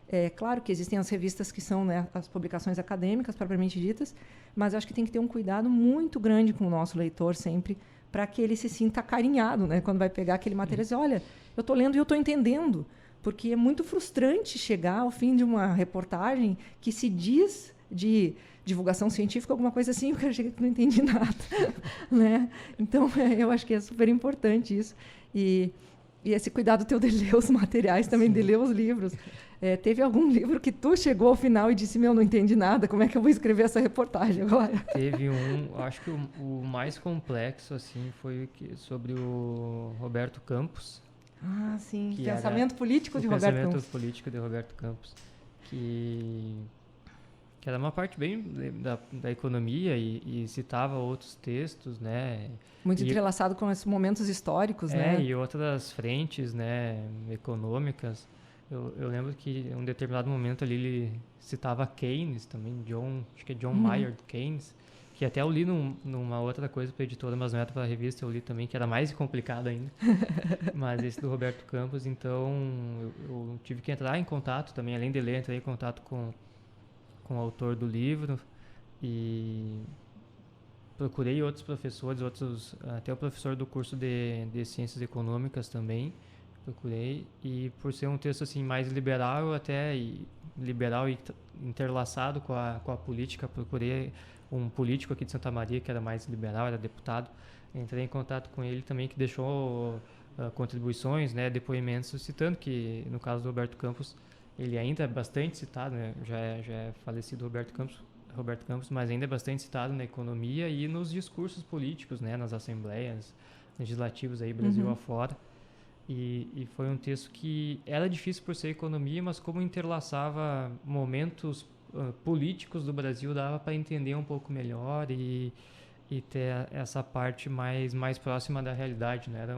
é claro que existem as revistas que são, né, as publicações acadêmicas, propriamente ditas, mas eu acho que tem que ter um cuidado muito grande com o nosso leitor sempre, para que ele se sinta acarinhado, né? Quando vai pegar aquele material e dizer, olha, eu estou lendo e eu estou entendendo. Porque é muito frustrante chegar ao fim de uma reportagem que se diz de divulgação científica, alguma coisa assim, o cara chega que não entendi nada. Né? Então, eu acho que é super importante isso. E esse cuidado teu de ler os materiais, também de ler os livros. Teve algum livro que tu chegou ao final e disse, não entendi nada, como é que eu vou escrever essa reportagem agora? Teve acho que o mais complexo, assim, foi sobre o Roberto Campos. Ah, sim, Pensamento Político de Roberto Campos. Pensamento Político de Roberto Campos, que era uma parte bem da economia e citava outros textos, né? Muito entrelaçado com esses momentos históricos, né? E outras frentes, né, econômicas. Eu lembro que em um determinado momento ali ele citava Keynes também, acho que é John Maynard Keynes, que até eu li numa outra coisa para a editora, mas não era para a revista, eu li também, que era mais complicado ainda. Mas esse do Roberto Campos, então eu tive que entrar em contato também, além de ler, entrei em contato com o autor do livro e procurei outros professores, até o professor do curso de Ciências Econômicas também, procurei, e por ser um texto assim mais liberal liberal e interlaçado com a política, procurei um político aqui de Santa Maria que era mais liberal, era deputado, entrei em contato com ele também, que deixou contribuições, né, depoimentos, citando que no caso do Roberto Campos ele ainda é bastante citado, né, já é falecido Roberto Campos, mas ainda é bastante citado na economia e nos discursos políticos, né, nas assembleias legislativas aí Brasil afora. E foi um texto que era difícil por ser economia, mas como interlaçava momentos políticos do Brasil, dava para entender um pouco melhor e ter essa parte mais próxima da realidade, né? Era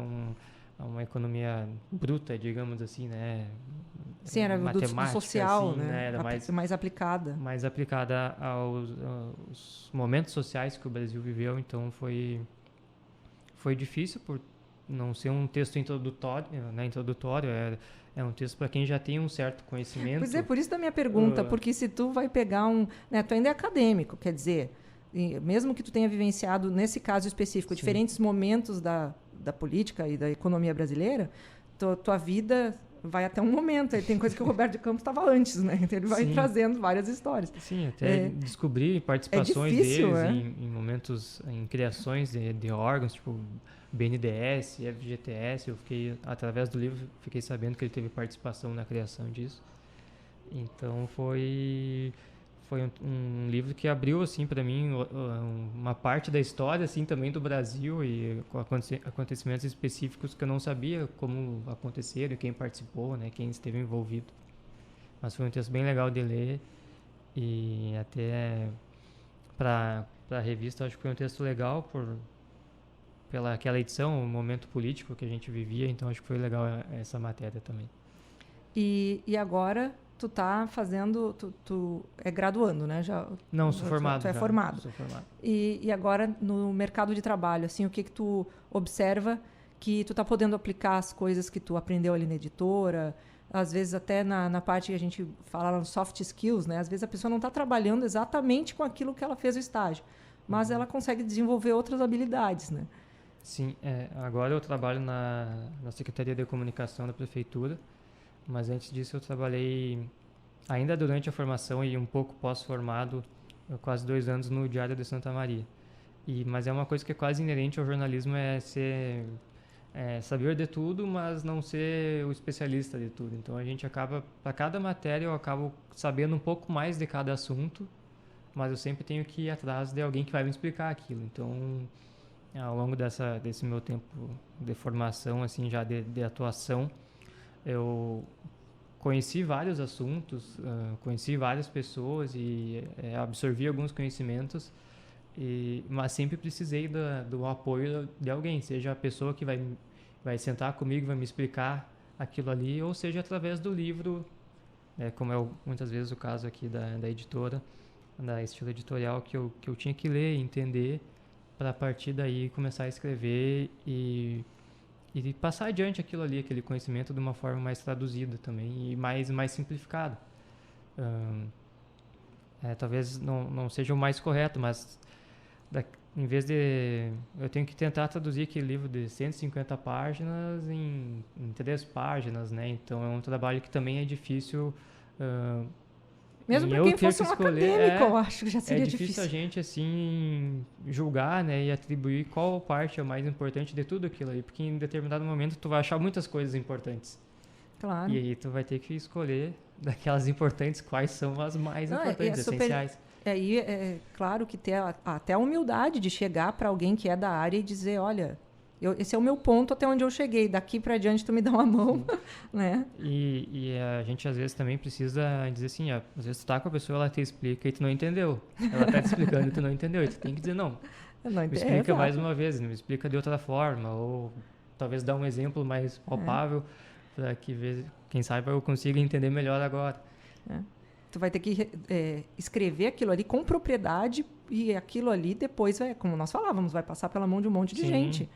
uma economia bruta, digamos assim, né? Sim, era do social, assim, né? Era mais aplicada. Mais aplicada aos momentos sociais que o Brasil viveu, então foi difícil por não ser um texto introdutório, né? É um texto para quem já tem um certo conhecimento. Pois é, por isso da minha pergunta, porque se tu vai pegar né, tu ainda é acadêmico, quer dizer, mesmo que tu tenha vivenciado, nesse caso específico, Sim, diferentes momentos da política e da economia brasileira, tua vida vai até um momento. Aí tem coisa que o Roberto de Campos estava antes, né? Então ele vai trazendo várias histórias. Sim, até descobrir participações difícil, deles em momentos, em criações de órgãos, tipo BNDES, FGTS. Através do livro, fiquei sabendo que ele teve participação na criação disso. Então foi um livro que abriu assim para mim uma parte da história assim também do Brasil e com acontecimentos específicos que eu não sabia como aconteceram e quem participou, né, quem esteve envolvido. Mas foi um texto bem legal de ler e até para a revista acho que foi um texto legal pela aquela edição, o momento político que a gente vivia, então acho que foi legal essa matéria também. E agora tu tá fazendo, tu é graduando, né? Já, Não, sou formado. Tu é já, formado. Sou formado. E agora, no mercado de trabalho, assim, o que tu observa que tu tá podendo aplicar as coisas que tu aprendeu ali na editora, às vezes até na parte que a gente fala nos soft skills, né? Às vezes a pessoa não está trabalhando exatamente com aquilo que ela fez o estágio, mas ela consegue desenvolver outras habilidades, né? Sim, agora eu trabalho na Secretaria de Comunicação da Prefeitura, mas antes disso eu trabalhei, ainda durante a formação e um pouco pós-formado, quase 2 anos no Diário de Santa Maria. Mas é uma coisa que é quase inerente ao jornalismo, saber de tudo, mas não ser o especialista de tudo. Então a gente acaba, para cada matéria eu acabo sabendo um pouco mais de cada assunto, mas eu sempre tenho que ir atrás de alguém que vai me explicar aquilo. Então, ao longo desse meu tempo de formação, assim, já de atuação, eu conheci vários assuntos, conheci várias pessoas e absorvi alguns conhecimentos, mas sempre precisei do apoio de alguém, seja a pessoa que vai sentar comigo, vai me explicar aquilo ali, ou seja através do livro, como é muitas vezes o caso aqui da editora, da Estilo Editorial, que eu tinha que ler e entender para a partir daí começar a escrever e passar adiante aquilo ali, aquele conhecimento de uma forma mais traduzida também e mais simplificada. Talvez não seja o mais correto, mas em vez de... Eu tenho que tentar traduzir aquele livro de 150 páginas em 3 páginas, né? Então é um trabalho que também é difícil... Mesmo para quem fosse um acadêmico, eu acho que já seria difícil. É difícil a gente, assim, julgar, né, e atribuir qual parte é mais importante de tudo aquilo aí, porque em determinado momento tu vai achar muitas coisas importantes. Claro. E aí tu vai ter que escolher daquelas importantes quais são as mais importantes, essenciais. Aí é claro que ter até a humildade de chegar para alguém que é da área e dizer, olha... esse é o meu ponto até onde eu cheguei. Daqui para adiante tu me dá uma mão, né? E a gente às vezes também precisa dizer assim, às vezes tu tá com a pessoa, ela te explica e tu não entendeu. Ela tá te explicando e tu não entendeu. E tu tem que dizer, não me explica mais uma vez, me explica de outra forma. Ou talvez dar um exemplo mais palpável para que, quem saiba, eu consiga entender melhor agora. Tu vai ter que escrever aquilo ali com propriedade e aquilo ali depois, como nós falávamos, vai passar pela mão de um monte de gente.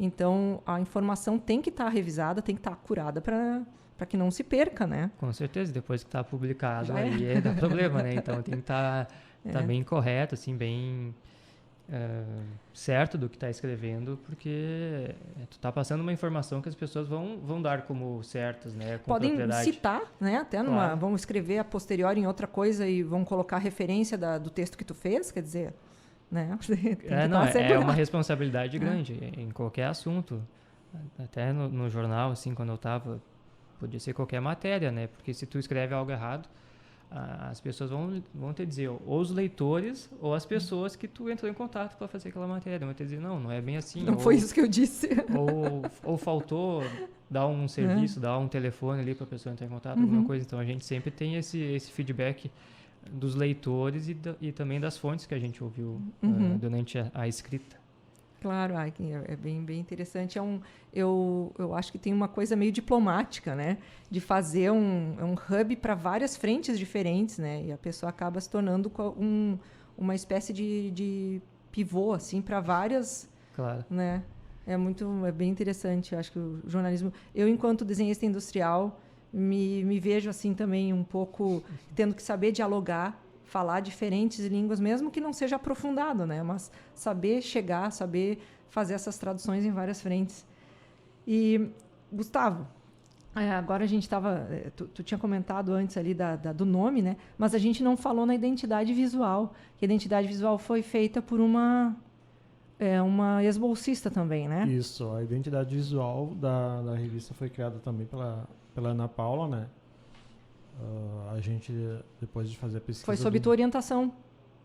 Então, a informação tem que estar revisada, tem que estar curada para que não se perca, né? Com certeza, depois que está publicado, aí dá problema, né? Então, tem que estar bem correto, assim, bem certo do que está escrevendo, porque tu está passando uma informação que as pessoas vão dar como certas, né? Com podem propriedade. Citar, né? Até vão escrever a posteriori em outra coisa e vão colocar referência do texto que tu fez, quer dizer... Né? É uma responsabilidade grande em qualquer assunto. Até no jornal, assim, quando eu estava, podia ser qualquer matéria, né? Porque se tu escreve algo errado, as pessoas vão te dizer, ou os leitores, ou as pessoas que tu entrou em contato para fazer aquela matéria. Vão te dizer, não é bem assim. Não foi isso que eu disse. Ou faltou dar um serviço, dar um telefone ali para a pessoa entrar em contato, alguma coisa. Então, a gente sempre tem esse feedback dos leitores e também das fontes que a gente ouviu durante a escrita. Claro, é bem interessante. Eu acho que tem uma coisa meio diplomática, né? De fazer um hub para várias frentes diferentes, né? E a pessoa acaba se tornando uma espécie de pivô, assim, para várias... Claro. Né? É bem interessante. Eu acho que o jornalismo... Eu, enquanto desenhista industrial... Me vejo assim também um pouco tendo que saber dialogar, falar diferentes línguas, mesmo que não seja aprofundado, né? Mas saber fazer essas traduções em várias frentes. E, Gustavo, agora a gente estava... Tu tinha comentado antes ali do nome, né? Mas a gente não falou na identidade visual. Que a identidade visual foi feita por uma ex-bolsista também, né? Isso, a identidade visual da revista foi criada também pela Ana Paula, né? A gente, depois de fazer a pesquisa... Foi sob tua orientação.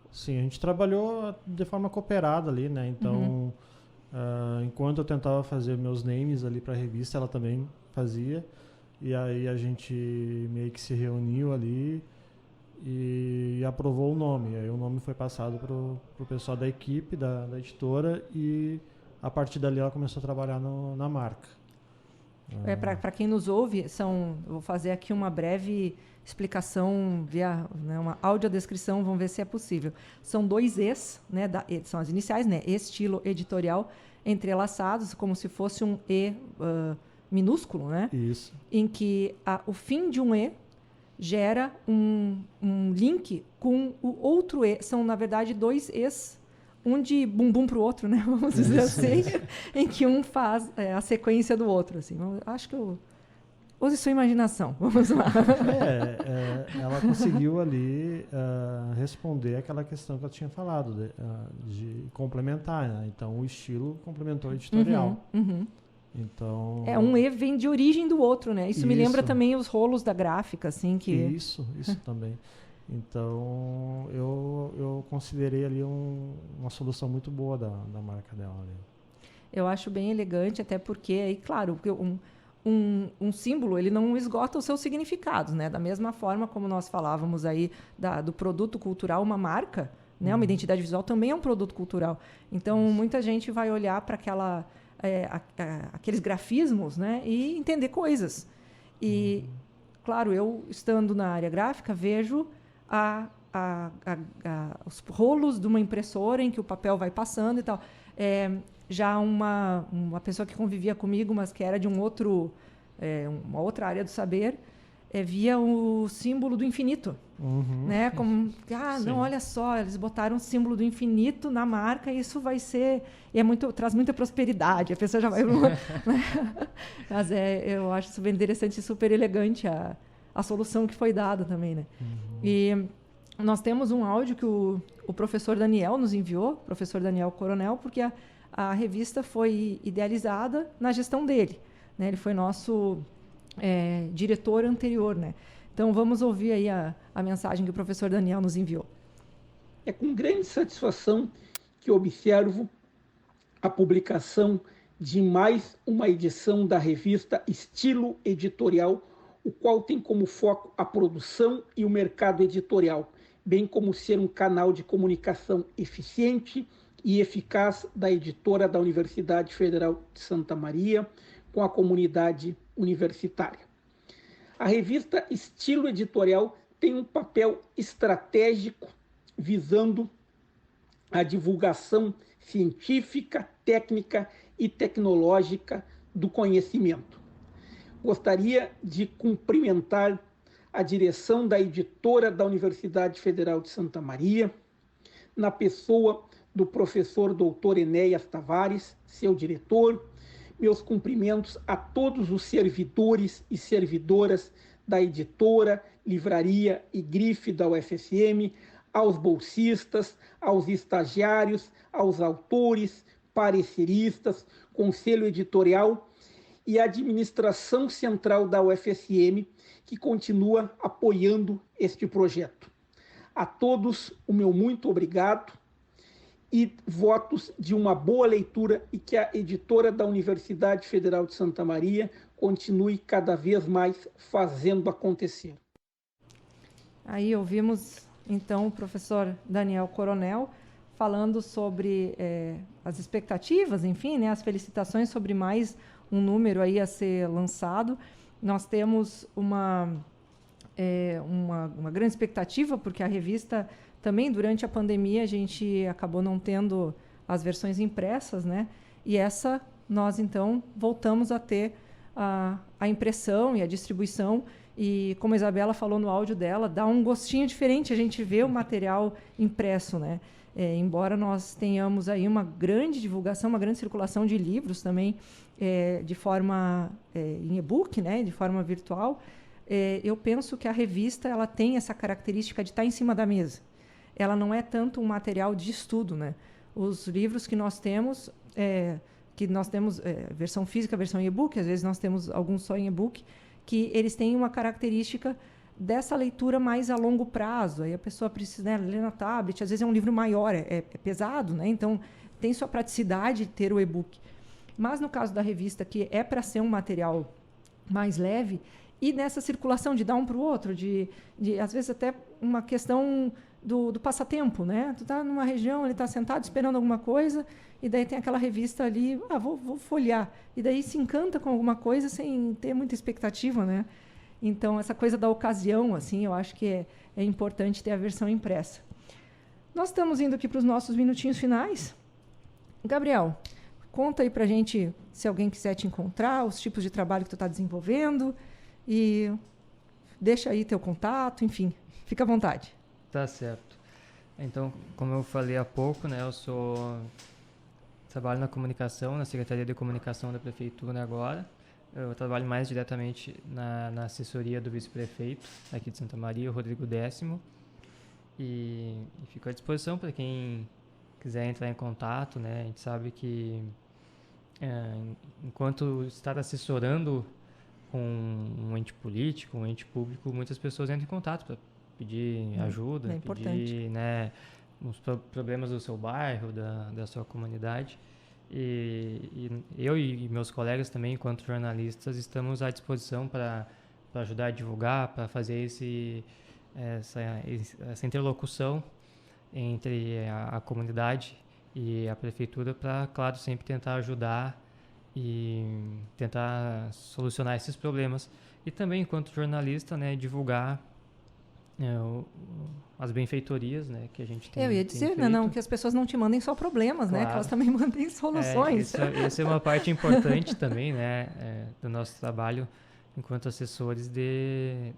Sim, a gente trabalhou de forma cooperada ali, né? Então, enquanto eu tentava fazer meus names ali para a revista, ela também fazia. E aí a gente meio que se reuniu ali e aprovou o nome. Aí o nome foi passado pro pessoal da equipe, da editora, e a partir dali ela começou a trabalhar na marca. Para quem nos ouve, vou fazer aqui uma breve explicação via, né, uma audiodescrição, vamos ver se é possível. São 2 E's, né, são as iniciais, né, estilo editorial, entrelaçados, como se fosse um E minúsculo, né? Isso. Em que o fim de um E gera um link com o outro E. São, na verdade, 2 E's, um de bumbum para o outro, né? Vamos dizer assim, em que um faz a sequência do outro. Assim. Acho que use sua imaginação. Vamos lá. Ela conseguiu ali responder aquela questão que eu tinha falado, de complementar. Né? Então, o estilo complementou o editorial. Então... um E vem de origem do outro, né? Isso me lembra também os rolos da gráfica, assim, que... Isso também. Então, eu considerei ali uma solução muito boa da marca dela. Ali. Eu acho bem elegante, até porque, aí, claro, um símbolo, ele não esgota os seus significados, né? Da mesma forma como nós falávamos aí do produto cultural, uma marca, né? Uma identidade visual também é um produto cultural. Então, muita gente vai olhar para aqueles grafismos, né? E entender coisas. E, claro, eu, estando na área gráfica, vejo os rolos de uma impressora em que o papel vai passando e tal. Já uma pessoa que convivia comigo, mas que era de uma outra área do saber, via o símbolo do infinito. Né? Como, não, olha só, eles botaram o símbolo do infinito na marca e isso vai ser... traz muita prosperidade, a pessoa já vai... Mas eu acho super interessante e super elegante a solução que foi dada também. Né? E nós temos um áudio que o professor Daniel nos enviou, professor Daniel Coronel, porque a revista foi idealizada na gestão dele. Né? Ele foi nosso diretor anterior. Né? Então, vamos ouvir aí a mensagem que o professor Daniel nos enviou. É com grande satisfação que observo a publicação de mais uma edição da revista Estilo Editorial, o qual tem como foco a produção e o mercado editorial, bem como ser um canal de comunicação eficiente e eficaz da editora da Universidade Federal de Santa Maria com a comunidade universitária. A revista Estilo Editorial tem um papel estratégico visando a divulgação científica, técnica e tecnológica do conhecimento. Gostaria de cumprimentar a direção da editora da Universidade Federal de Santa Maria, na pessoa do professor Dr. Enéas Tavares, seu diretor, meus cumprimentos a todos os servidores e servidoras da editora, livraria e grife da UFSM, aos bolsistas, aos estagiários, aos autores, pareceristas, conselho editorial e administração central da UFSM, que continua apoiando este projeto. A todos o meu muito obrigado e votos de uma boa leitura e que a editora da Universidade Federal de Santa Maria continue cada vez mais fazendo acontecer. Aí ouvimos, então, o professor Daniel Coronel falando sobre as expectativas, enfim, né, as felicitações sobre mais um número aí a ser lançado. Nós temos uma grande expectativa, porque a revista também, durante a pandemia, a gente acabou não tendo as versões impressas, né? E nós, então, voltamos a ter a impressão e a distribuição. E, como a Isabela falou no áudio dela, dá um gostinho diferente a gente ver o material impresso, né? Embora nós tenhamos aí uma grande divulgação, uma grande circulação de livros também, de forma em e-book, né? De forma virtual, eu penso que a revista ela tem essa característica de estar em cima da mesa. Ela não é tanto um material de estudo, né? Os livros que nós temos, versão física, versão e-book, às vezes nós temos alguns só em e-book, que eles têm uma característica dessa leitura mais a longo prazo. Aí a pessoa precisa, né, ler na tablet, às vezes é um livro maior, é pesado, né? Então tem sua praticidade ter o e-book. Mas no caso da revista, que é para ser um material mais leve, e nessa circulação de dar um para o outro, de às vezes até uma questão do passatempo, né? Tu está numa região, ele está sentado esperando alguma coisa, e daí tem aquela revista ali, vou folhear, e daí se encanta com alguma coisa sem ter muita expectativa, né? Então, essa coisa da ocasião, assim, eu acho que é importante ter a versão impressa. Nós estamos indo aqui para os nossos minutinhos finais. Gabriel, conta aí para a gente, se alguém quiser te encontrar, os tipos de trabalho que tu está desenvolvendo, e deixa aí teu contato, enfim, fica à vontade. Tá certo. Então, como eu falei há pouco, né, trabalho na comunicação, na Secretaria de Comunicação da Prefeitura agora. Eu trabalho mais diretamente na assessoria do vice-prefeito aqui de Santa Maria, o Rodrigo Décimo, e fico à disposição para quem quiser entrar em contato, né? A gente sabe que enquanto estar assessorando um ente político, um ente público, muitas pessoas entram em contato para pedir ajuda, pedir, né, os problemas do seu bairro, da sua comunidade. E eu e meus colegas também, enquanto jornalistas, estamos à disposição para ajudar a divulgar, para fazer essa interlocução entre a comunidade e a prefeitura, para, claro, sempre tentar ajudar e tentar solucionar esses problemas. E também, enquanto jornalista, né, divulgar as benfeitorias, né, que a gente tem. Eu ia dizer, não, que as pessoas não te mandem só problemas, claro, né, que elas também mandem soluções. Essa é uma parte importante também, né, do nosso trabalho enquanto assessores de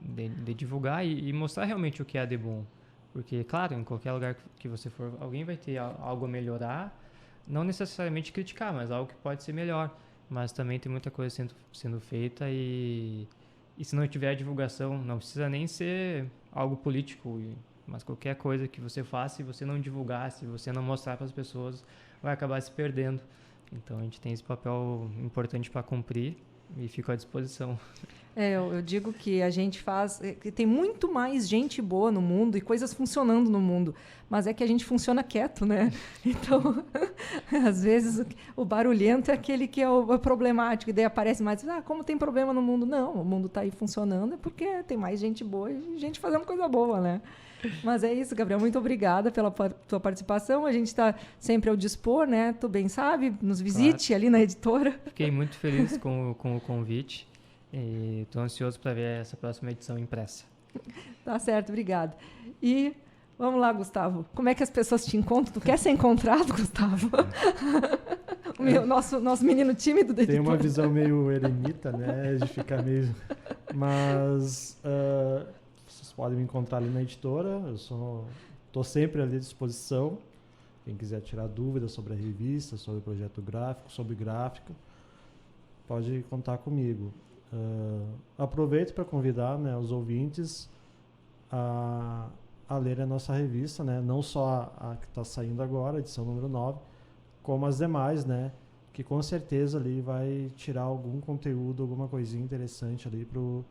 divulgar e mostrar realmente o que há de bom. Porque, claro, em qualquer lugar que você for, alguém vai ter algo a melhorar, não necessariamente criticar, mas algo que pode ser melhor. Mas também tem muita coisa sendo feita e se não tiver a divulgação, não precisa nem ser algo político, mas qualquer coisa que você faça, se você não divulgar, se você não mostrar para as pessoas, vai acabar se perdendo. Então a gente tem esse papel importante para cumprir e fico à disposição. Eu digo que a gente que tem muito mais gente boa no mundo e coisas funcionando no mundo, mas é que a gente funciona quieto, né? Então, às vezes, o barulhento é aquele que é o problemático, e daí aparece mais, como tem problema no mundo? Não, o mundo está aí funcionando, é porque tem mais gente boa e gente fazendo coisa boa, né? Mas é isso, Gabriel, muito obrigada pela tua participação, a gente está sempre ao dispor, né? Tu bem sabe, nos visite, claro, ali na editora. Fiquei muito feliz com o convite. E estou ansioso para ver essa próxima edição impressa. Tá certo, obrigada. E vamos lá, Gustavo. Como é que as pessoas te encontram? Tu quer ser encontrado, Gustavo? Nosso menino tímido da editora. Tem uma visão meio eremita, né? De ficar meio... Mas vocês podem me encontrar ali na editora. Eu estou sempre ali à disposição. Quem quiser tirar dúvidas sobre a revista, sobre o projeto gráfico, sobre gráfico, pode contar comigo. Aproveito para convidar, né, os ouvintes a ler a nossa revista, né, não só a que está saindo agora, a edição número 9, como as demais, né, que com certeza ali vai tirar algum conteúdo, alguma coisinha interessante ali para o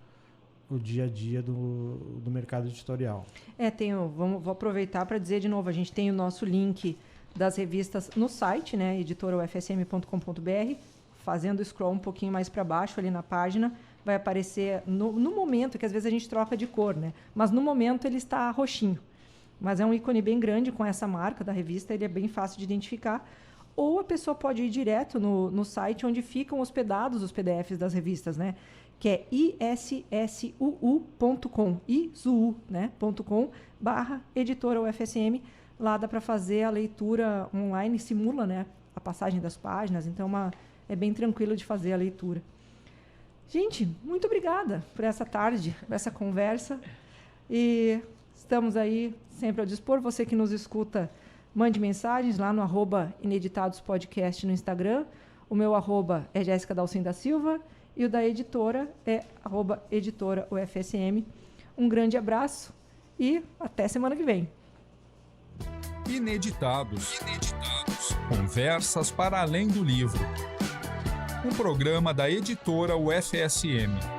dia a dia do mercado editorial. Vou aproveitar para dizer de novo, a gente tem o nosso link das revistas no site, né, editoraufsm.com.br. Fazendo scroll um pouquinho mais para baixo ali na página, vai aparecer no momento, que às vezes a gente troca de cor, né? Mas no momento ele está roxinho. Mas é um ícone bem grande com essa marca da revista, ele é bem fácil de identificar. Ou a pessoa pode ir direto no site onde ficam hospedados os PDFs das revistas, né? Que é issuu.com, né? .com/editora UFSM. Lá dá para fazer a leitura online, simula, né, a passagem das páginas, então é bem tranquilo de fazer a leitura. Gente, muito obrigada por essa tarde, por essa conversa. E estamos aí sempre ao dispor. Você que nos escuta, mande mensagens lá no @ineditadospodcast no Instagram. O meu @ é Jéssica Dalcin da Silva e o da editora é @editoraufsm. Um grande abraço e até semana que vem. Ineditados. Conversas para além do livro. Um programa da editora UFSM.